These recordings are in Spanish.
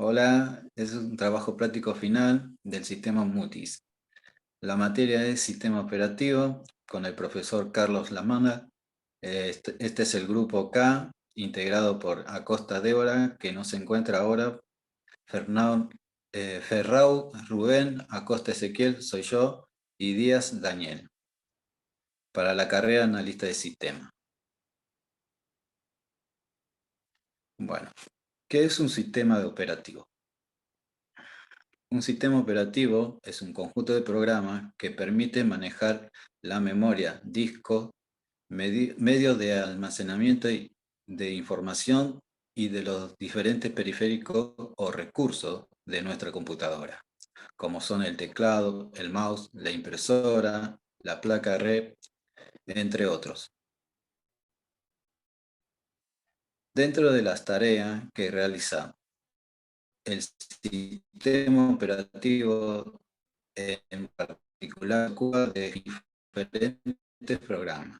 Hola, es un trabajo práctico final del sistema MUTIS. La materia es sistema operativo con el profesor Carlos Lamanda. Este es el grupo K, integrado por Acosta Débora, que no se encuentra ahora, Ferrau Rubén, Acosta Ezequiel, soy yo, y Díaz Daniel, para la carrera analista de sistema. Bueno, ¿qué es un sistema operativo? Un sistema operativo es un conjunto de programas que permite manejar la memoria, disco, medios de almacenamiento de información y de los diferentes periféricos o recursos de nuestra computadora, como son el teclado, el mouse, la impresora, la placa red, entre otros. Dentro de las tareas que realiza el sistema operativo en particular de diferentes programas.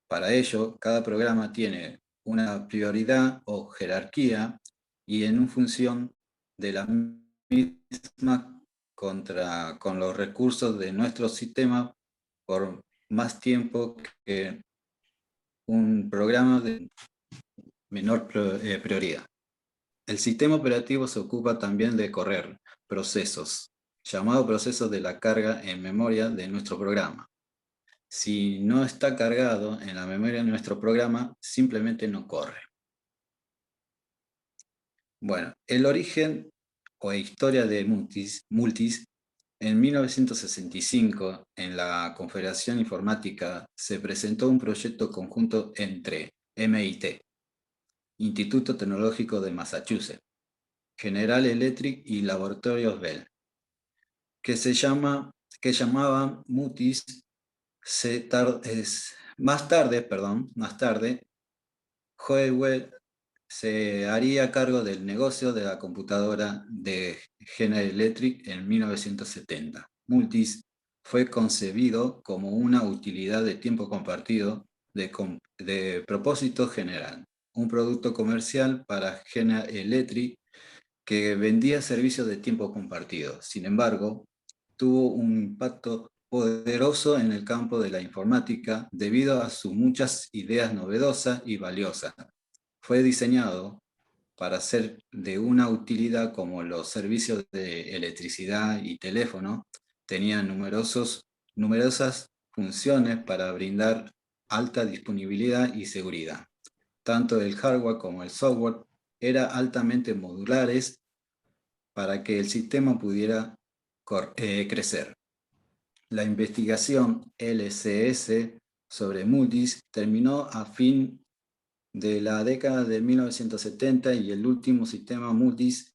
Para ello, cada programa tiene una prioridad o jerarquía y en función de la misma con los recursos de nuestro sistema por más tiempo que un programa de menor prioridad. El sistema operativo se ocupa también de correr procesos, llamados procesos de la carga en memoria de nuestro programa. Si no está cargado en la memoria de nuestro programa, simplemente no corre. Bueno, el origen o historia de Multis, en 1965, en la Confederación Informática, se presentó un proyecto conjunto entre MIT, Instituto Tecnológico de Massachusetts, General Electric y Laboratorios Bell, que llamaba Mutis. Más tarde, Honeywell se haría cargo del negocio de la computadora de General Electric en 1970. Multis fue concebido como una utilidad de tiempo compartido de propósito general, un producto comercial para General Electric que vendía servicios de tiempo compartido. Sin embargo, tuvo un impacto poderoso en el campo de la informática debido a sus muchas ideas novedosas y valiosas. Fue diseñado para ser de una utilidad como los servicios de electricidad y teléfono. Tenía numerosas funciones para brindar alta disponibilidad y seguridad. Tanto el hardware como el software eran altamente modulares para que el sistema pudiera crecer. La investigación LCS sobre Multis terminó a fin de la década de 1970 y el último sistema Multis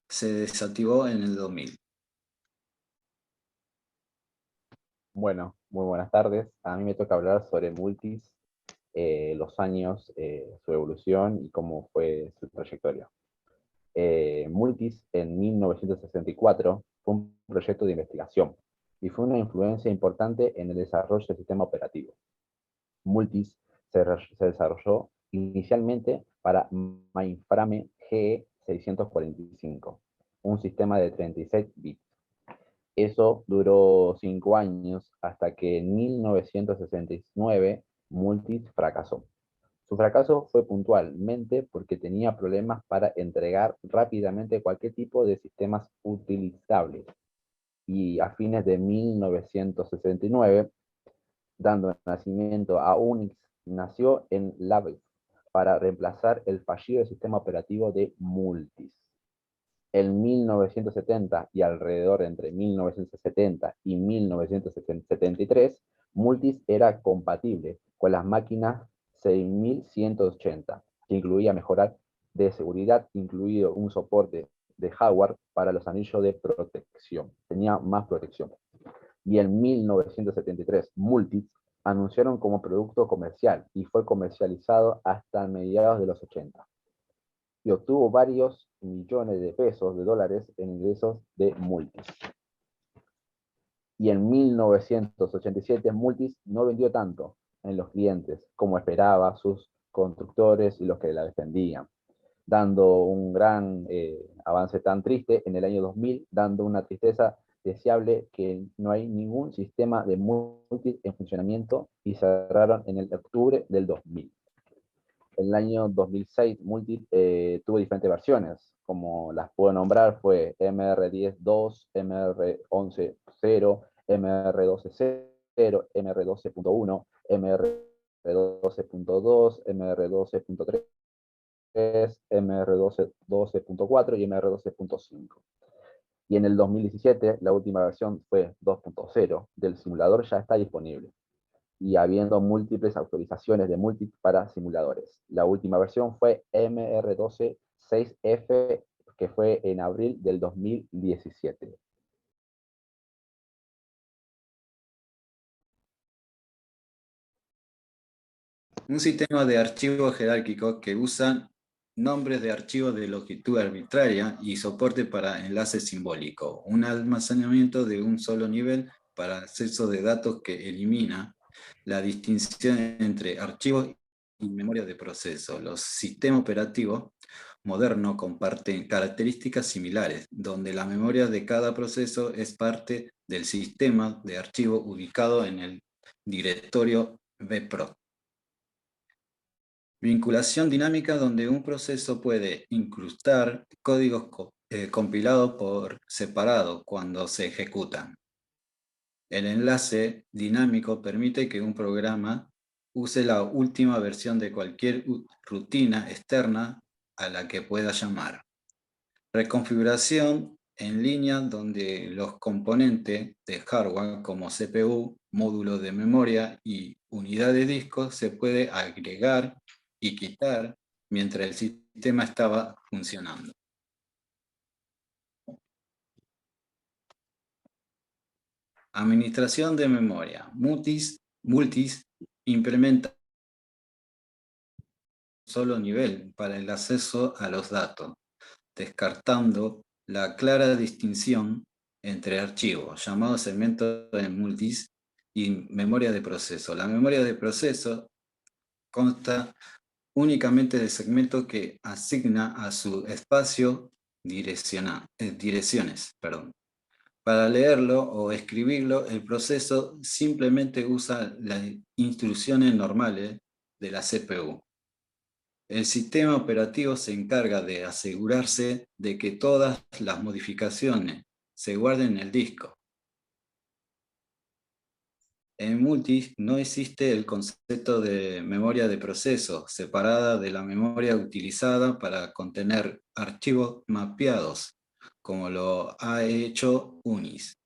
se desactivó en el 2000. Bueno, muy buenas tardes. A mí me toca hablar sobre Multis, los años, su evolución y cómo fue su trayectoria. Multis en 1964 fue un proyecto de investigación y fue una influencia importante en el desarrollo del sistema operativo. Multis se desarrolló inicialmente para Mainframe GE 645, un sistema de 36 bits. Eso duró 5 años hasta que en 1969 Multis fracasó. Su fracaso fue puntualmente porque tenía problemas para entregar rápidamente cualquier tipo de sistemas utilizables. Y a fines de 1969, dando nacimiento a Unix, nació en Label para reemplazar el fallido sistema operativo de Multis. En 1970 y alrededor entre 1970 y 1973, Multis era compatible con las máquinas 6180, que incluía mejoras de seguridad, incluido un soporte de hardware para los anillos de protección. Tenía más protección. Y en 1973, Multis anunciaron como producto comercial y fue comercializado hasta mediados de los 80 y obtuvo varios millones de pesos, de dólares, en ingresos de Multis. Y en 1987 Multis no vendió tanto en los clientes como esperaba sus constructores y los que la defendían. dando un gran avance tan triste en el año 2000, dando una tristeza deseable que no hay ningún sistema de multis en funcionamiento y cerraron en el octubre del 2000. En el año 2006 Multis tuvo diferentes versiones, como las puedo nombrar fue MR10.2, MR11.0, MR12.0, MR12.1, MR12.2, MR12.3, MR12.4 y MR12.5. Y en el 2017, la última versión fue 2.0 del simulador ya está disponible y habiendo múltiples autorizaciones de Multis para simuladores. La última versión fue MR12.6F, que fue en abril del 2017. Un sistema de archivos jerárquicos que usan nombres de archivos de longitud arbitraria y soporte para enlace simbólico. Un almacenamiento de un solo nivel para acceso de datos que elimina la distinción entre archivos y memoria de proceso. Los sistemas operativos modernos comparten características similares, donde la memoria de cada proceso es parte del sistema de archivos ubicado en el directorio vproc. Vinculación dinámica donde un proceso puede incrustar códigos compilados por separado cuando se ejecutan. El enlace dinámico permite que un programa use la última versión de cualquier rutina externa a la que pueda llamar. Reconfiguración en línea donde los componentes de hardware como CPU, módulos de memoria y unidad de disco se puede agregar y quitar mientras el sistema estaba funcionando. Administración de memoria. Multis implementa un solo nivel para el acceso a los datos, descartando la clara distinción entre archivos, llamados segmentos de Multis, y memoria de proceso. La memoria de proceso consta únicamente de segmentos que asigna a su espacio direcciones. Para leerlo o escribirlo, el proceso simplemente usa las instrucciones normales de la CPU. El sistema operativo se encarga de asegurarse de que todas las modificaciones se guarden en el disco. En Multis no existe el concepto de memoria de proceso separada de la memoria utilizada para contener archivos mapeados, como lo ha hecho UNIS.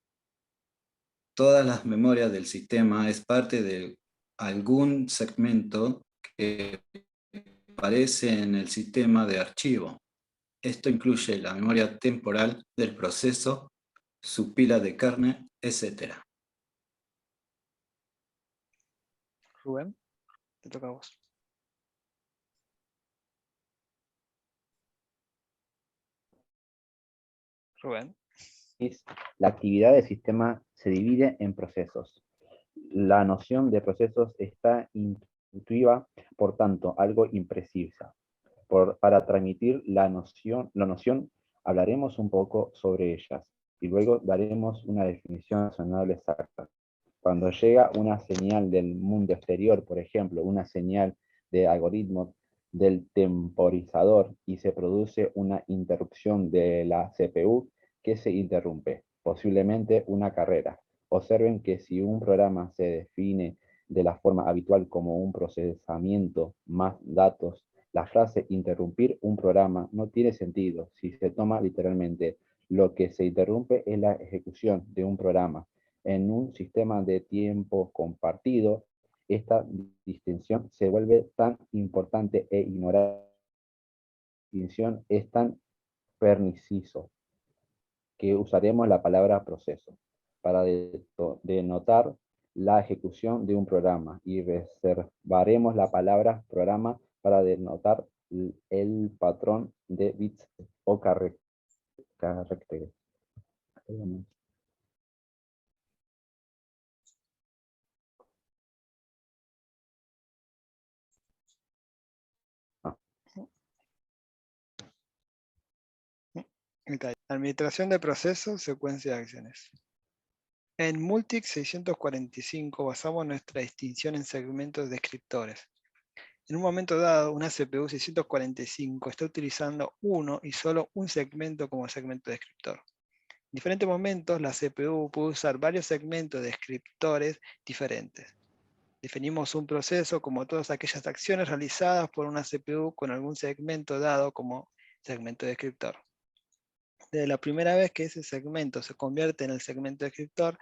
Todas las memorias del sistema es parte de algún segmento que aparece en el sistema de archivo. Esto incluye la memoria temporal del proceso, su pila de kernel, etc. Rubén, te toca a vos. Rubén. La actividad del sistema se divide en procesos. La noción de procesos está intuitiva, por tanto, algo imprecisa. Para transmitir la noción, hablaremos un poco sobre ellas y luego daremos una definición razonable exacta. Cuando llega una señal del mundo exterior, por ejemplo, una señal de algoritmo del temporizador y se produce una interrupción de la CPU, ¿qué se interrumpe? Posiblemente una carrera. Observen que si un programa se define de la forma habitual como un procesamiento más datos, la frase interrumpir un programa no tiene sentido si se toma literalmente. Lo que se interrumpe es la ejecución de un programa. En un sistema de tiempo compartido, esta distinción se vuelve tan importante e ignorar la distinción es tan perniciso que usaremos la palabra proceso para denotar la ejecución de un programa y reservaremos la palabra programa para denotar el patrón de bits o caracteres. Administración de procesos, secuencia de acciones. En Multics 645 basamos nuestra distinción en segmentos descriptores. En un momento dado, una CPU 645 está utilizando uno y solo un segmento como segmento descriptor. En diferentes momentos, la CPU puede usar varios segmentos descriptores diferentes. Definimos un proceso como todas aquellas acciones realizadas por una CPU con algún segmento dado como segmento descriptor. Desde la primera vez que ese segmento se convierte en el segmento descriptor,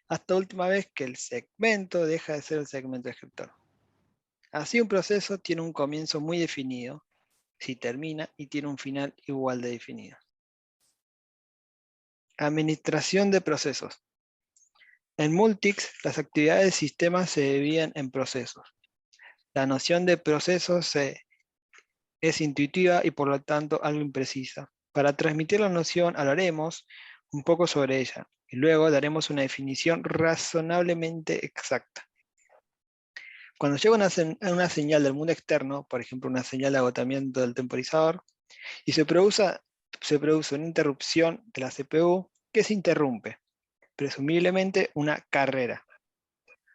hasta la última vez que el segmento deja de ser el segmento descriptor. Así un proceso tiene un comienzo muy definido, si termina, y tiene un final igual de definido. Administración de procesos. En Multics, las actividades del sistema se dividen en procesos. La noción de procesos es intuitiva y por lo tanto algo imprecisa. Para transmitir la noción hablaremos un poco sobre ella y luego daremos una definición razonablemente exacta. Cuando llega una señal del mundo externo, por ejemplo una señal de agotamiento del temporizador, y se produce una interrupción de la CPU, que se interrumpe, presumiblemente una carrera.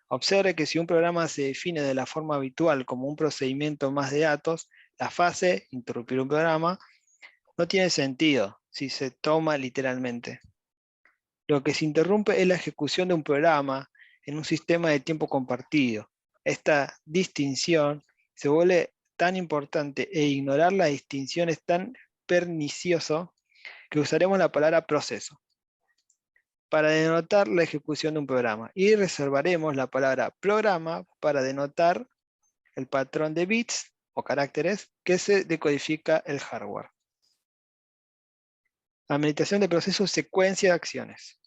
Observe que si un programa se define de la forma habitual como un procedimiento más de datos, la fase, interrumpir un programa, no tiene sentido si se toma literalmente. Lo que se interrumpe es la ejecución de un programa en un sistema de tiempo compartido. Esta distinción se vuelve tan importante e ignorar la distinción es tan pernicioso que usaremos la palabra proceso para denotar la ejecución de un programa y reservaremos la palabra programa para denotar el patrón de bits o caracteres que se decodifica el hardware. Administración de procesos, secuencia de acciones.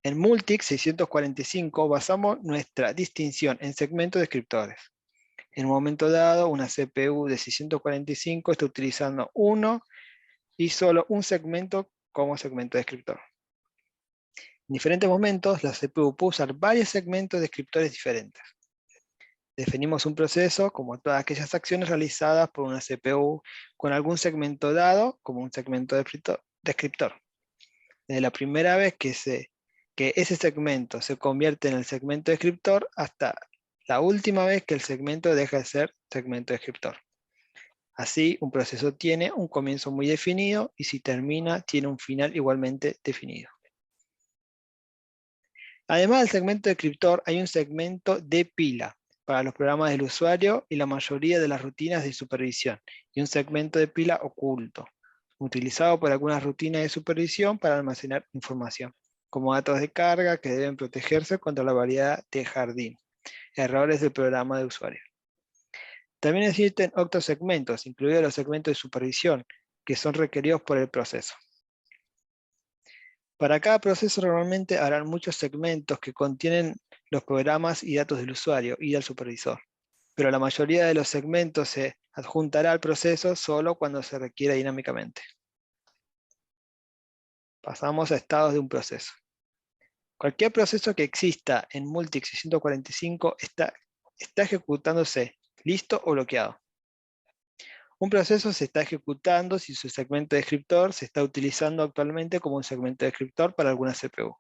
En Multics 645 basamos nuestra distinción en segmentos descriptores. En un momento dado, una CPU de 645 está utilizando uno y solo un segmento como segmento descriptor. En diferentes momentos, la CPU puede usar varios segmentos descriptores diferentes. Definimos un proceso como todas aquellas acciones realizadas por una CPU con algún segmento dado como un segmento descriptor. Desde la primera vez que ese segmento se convierte en el segmento descriptor hasta la última vez que el segmento deja de ser segmento descriptor. Así, un proceso tiene un comienzo muy definido y si termina, tiene un final igualmente definido. Además del segmento descriptor, hay un segmento de pila para los programas del usuario y la mayoría de las rutinas de supervisión, y un segmento de pila oculto, utilizado por algunas rutinas de supervisión para almacenar información, como datos de carga que deben protegerse contra la variedad de jardín, errores del programa de usuario. También existen octosegmentos, incluidos los segmentos de supervisión, que son requeridos por el proceso. Para cada proceso normalmente habrán muchos segmentos que contienen los programas y datos del usuario y del supervisor, pero la mayoría de los segmentos se adjuntará al proceso solo cuando se requiera dinámicamente. Pasamos a estados de un proceso. Cualquier proceso que exista en Multics 645 está ejecutándose listo o bloqueado. Un proceso se está ejecutando si su segmento descriptor se está utilizando actualmente como un segmento descriptor para alguna CPU.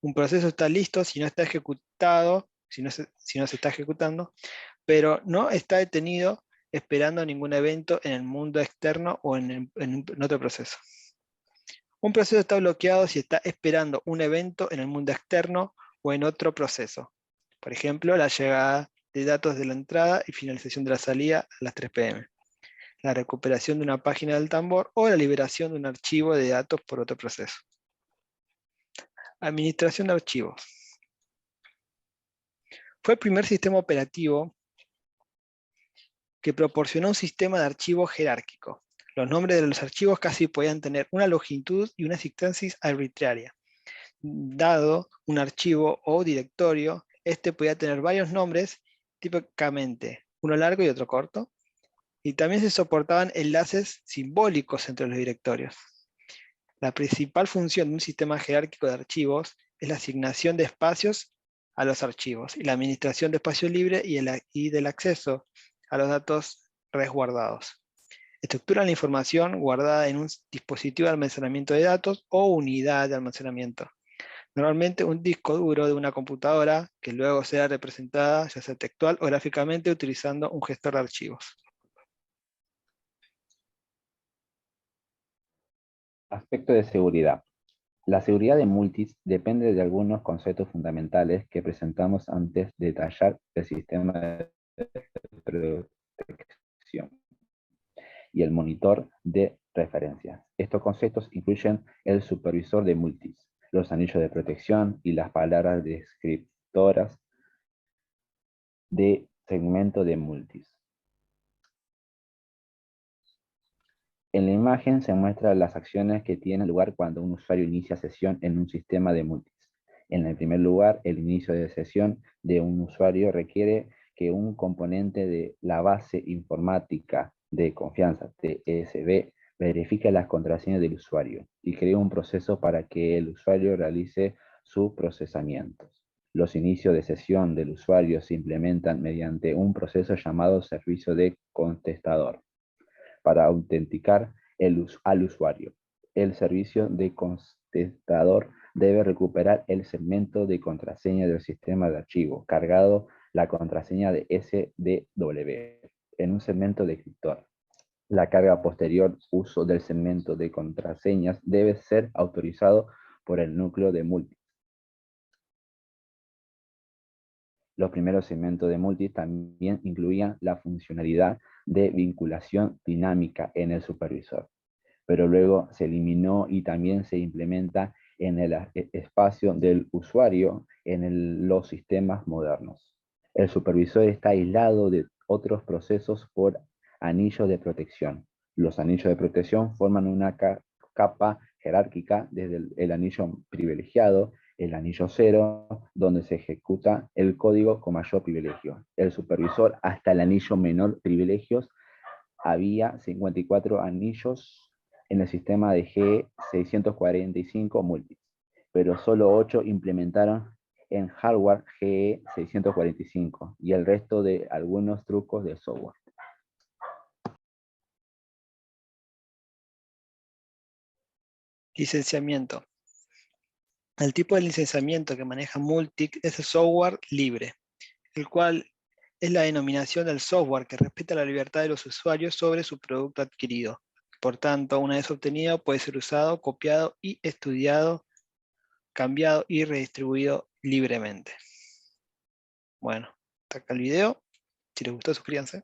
Un proceso está listo si no está ejecutado, si no se está ejecutando, pero no está detenido esperando ningún evento en el mundo externo o en otro proceso. Un proceso está bloqueado si está esperando un evento en el mundo externo o en otro proceso. Por ejemplo, la llegada de datos de la entrada y finalización de la salida a las 3 p.m. La recuperación de una página del tambor o la liberación de un archivo de datos por otro proceso. Administración de archivos. Fue el primer sistema operativo que proporcionó un sistema de archivos jerárquico. Los nombres de los archivos casi podían tener una longitud y una sintaxis arbitraria. Dado un archivo o directorio, este podía tener varios nombres, típicamente uno largo y otro corto, y también se soportaban enlaces simbólicos entre los directorios. La principal función de un sistema jerárquico de archivos es la asignación de espacios a los archivos y la administración de espacio libre y del acceso a los datos resguardados. Estructuran la información guardada en un dispositivo de almacenamiento de datos o unidad de almacenamiento. Normalmente un disco duro de una computadora que luego sea representada, ya sea textual o gráficamente, utilizando un gestor de archivos. Aspecto de seguridad. La seguridad de multis depende de algunos conceptos fundamentales que presentamos antes de detallar el sistema de protección y el monitor de referencias. Estos conceptos incluyen el supervisor de multis, los anillos de protección y las palabras descriptoras de segmento de multis. En la imagen se muestran las acciones que tienen lugar cuando un usuario inicia sesión en un sistema de multis. En el primer lugar, el inicio de sesión de un usuario requiere que un componente de la base informática de confianza, TSB, verifique las contraseñas del usuario y cree un proceso para que el usuario realice sus procesamientos. Los inicios de sesión del usuario se implementan mediante un proceso llamado servicio de contestador para autenticar al usuario. El servicio de contestador debe recuperar el segmento de contraseña del sistema de archivo, cargado la contraseña de SDW en un segmento descriptor. La carga posterior uso del segmento de contraseñas debe ser autorizado por el núcleo de multis. Los primeros segmentos de multis también incluían la funcionalidad de vinculación dinámica en el supervisor, pero luego se eliminó y también se implementa en el espacio del usuario en los sistemas modernos. El supervisor está aislado de otros procesos por anillos de protección. Los anillos de protección forman una capa jerárquica desde el anillo privilegiado, el anillo 0, donde se ejecuta el código con mayor privilegio. El supervisor hasta el anillo menor privilegios. Había 54 anillos en el sistema de GE645 multis, pero solo 8 implementaron en hardware GE645 y el resto de algunos trucos de software. Licenciamiento. El tipo de licenciamiento que maneja Multic es el software libre, el cual es la denominación del software que respeta la libertad de los usuarios sobre su producto adquirido. Por tanto, una vez obtenido, puede ser usado, copiado y estudiado, cambiado y redistribuido libremente. Bueno, hasta acá el video. Si les gustó, suscríbanse.